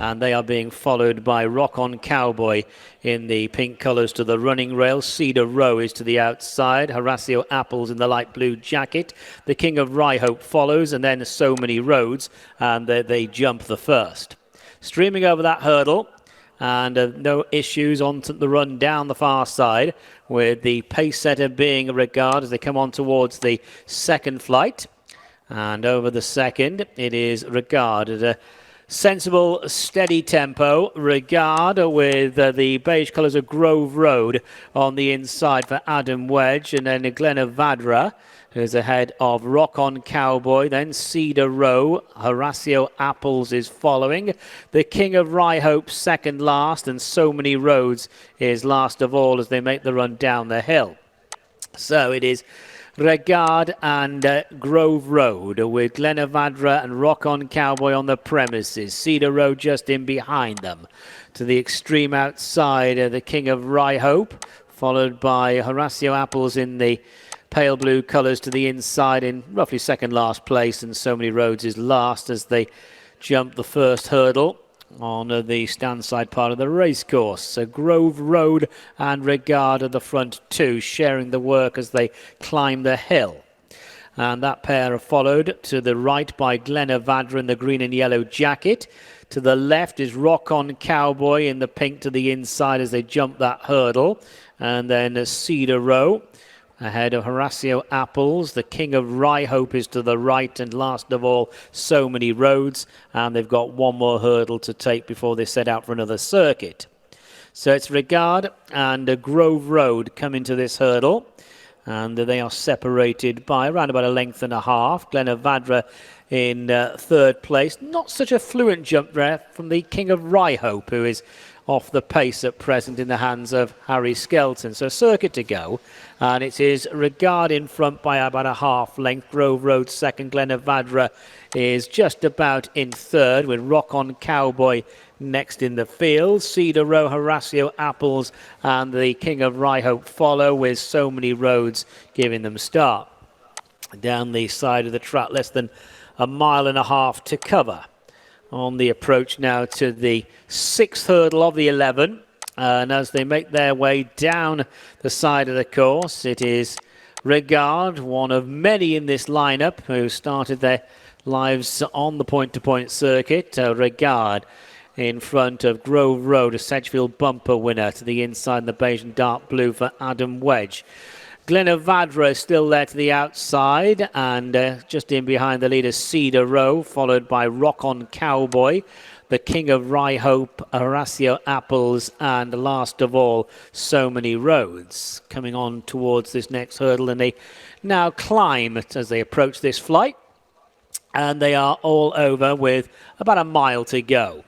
and they are being followed by Rock On Cowboy in the pink colours to the running rail. Cedar Row is to the outside. Horatio Apples in the light blue jacket. The King of Ryhope follows, and then So Many Roads, and they jump the first. Streaming over that hurdle, and no issues on the run down the far side, with the pace setter being Regard as they come on towards the second flight. And over the second, it is Regard at a sensible, steady tempo. Regard with the beige colours of Grove Road on the inside for Adam Wedge, and then Glenavadra, who's ahead of Rock On Cowboy, then Cedar Row. Horatio Apples is following. The King of Ryhope second last, and So Many Roads is last of all as they make the run down the hill. So it is Regard and Grove Road with Glenavadra and Rock On Cowboy on the premises. Cedar Row just in behind them. To the extreme outside, the King of Ryhope, followed by Horatio Apples in the pale blue colours to the inside in roughly second last place, and So Many Roads is last as they jump the first hurdle on the stand side part of the racecourse. So Grove Road and Regard are the front two, sharing the work as they climb the hill. And that pair are followed to the right by Glenavadra in the green and yellow jacket. To the left is Rock On Cowboy in the pink to the inside as they jump that hurdle. And then Cedar Row ahead of Horatio Apples. The King of Ryhope is to the right, and last of all, So Many Roads, and they've got one more hurdle to take before they set out for another circuit. So it's Regard and Grove Road coming to this hurdle, and they are separated by around about a length and a half. Glenavadra in third place. Not such a fluent jump there from the King of Ryhope, who is off the pace at present in the hands of Harry Skelton. So circuit to go, and it is Regard in front by about a half length. Grove Road second. Glenavadra is just about in third, with Rock On Cowboy next in the field. Cedar Row, Horatio Apples and the King of Ryhope follow, with So Many Roads giving them start. Down the side of the track, less than a mile and a half to cover. On the approach now to the sixth hurdle of the 11. And as they make their way down the side of the course, it is Regard, one of many in this lineup who started their lives on the point-to-point circuit. Regard in front of Grove Road, a Sedgefield bumper winner to the inside, the beige and dark blue for Adam Wedge. Glenavadra is still there to the outside, and just in behind the leader Cedar Row, followed by Rock On Cowboy, the King of Ryhope, Horatio Apples, and last of all, So Many Roads. Coming on towards this next hurdle, and they now climb as they approach this flight, and they are all over with about a mile to go.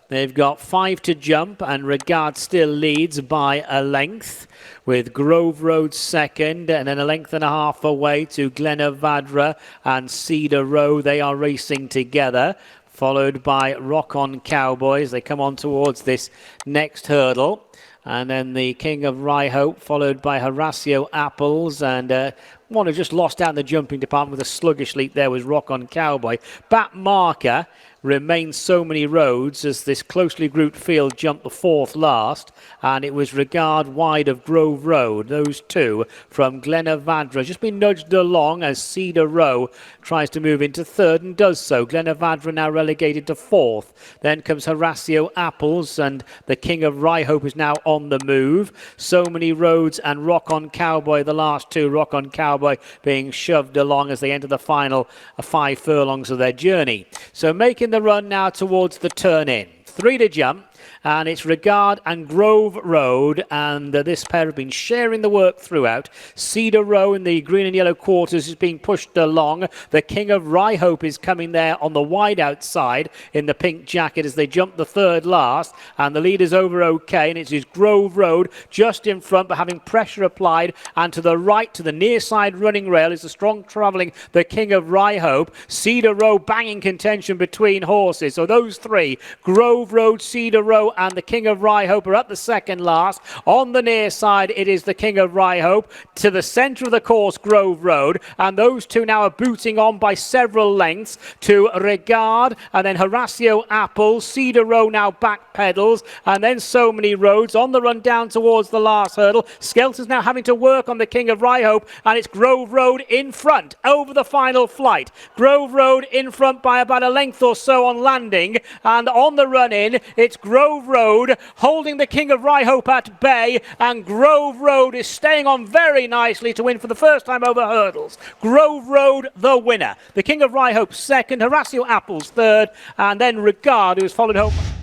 They've got 5 to jump, and Regard still leads by a length, with Grove Road second, and then a length and a half away to Glenavadra and Cedar Row. They are racing together, followed by Rock On Cowboys. They come on towards this next hurdle. And then the King of Ryhope, followed by Horatio Apples, and one who just lost out in the jumping department with a sluggish leap there was Rock On Cowboy. Back marker remains So Many Roads as this closely grouped field jumped the fourth last, and it was Regard wide of Grove Road. Those two from Glenavadra just been nudged along as Cedar Row tries to move into third and does so. Glenavadra now relegated to fourth. Then comes Horatio Apples, and the King of Ryhope is now on the move. So Many Roads and Rock On Cowboy, the last two. Rock On Cowboy being shoved along as they enter the final 5 furlongs of their journey. So making the run now towards the turn-in. 3 to jump, and it's Regard and Grove Road, and this pair have been sharing the work throughout. Cedar Row in the green and yellow quarters is being pushed along. The King of Ryhope is coming there on the wide outside in the pink jacket as they jump the third last, and the leader's over okay, and it's his Grove Road just in front but having pressure applied, and to the right, to the near side running rail, is the strong travelling the King of Ryhope. Cedar Row banging contention between horses. So those three, Grove Road, Cedar Row Row and the King of Ryhope are at the second last. On the near side, it is the King of Ryhope. To the centre of the course, Grove Road. And those two now are booting on by several lengths to Regard and then Horatio Apple. Cedar Row now back pedals, and then So Many Roads on the run down towards the last hurdle. Skelter's now having to work on the King of Ryhope, and it's Grove Road in front over the final flight. Grove Road in front by about a length or so on landing, and on the run in, it's Grove Road holding the King of Ryhope at bay, and Grove Road is staying on very nicely to win for the first time over hurdles. Grove Road the winner. The King of Ryhope second, Horatio Apples third, and then Regard, who's followed home.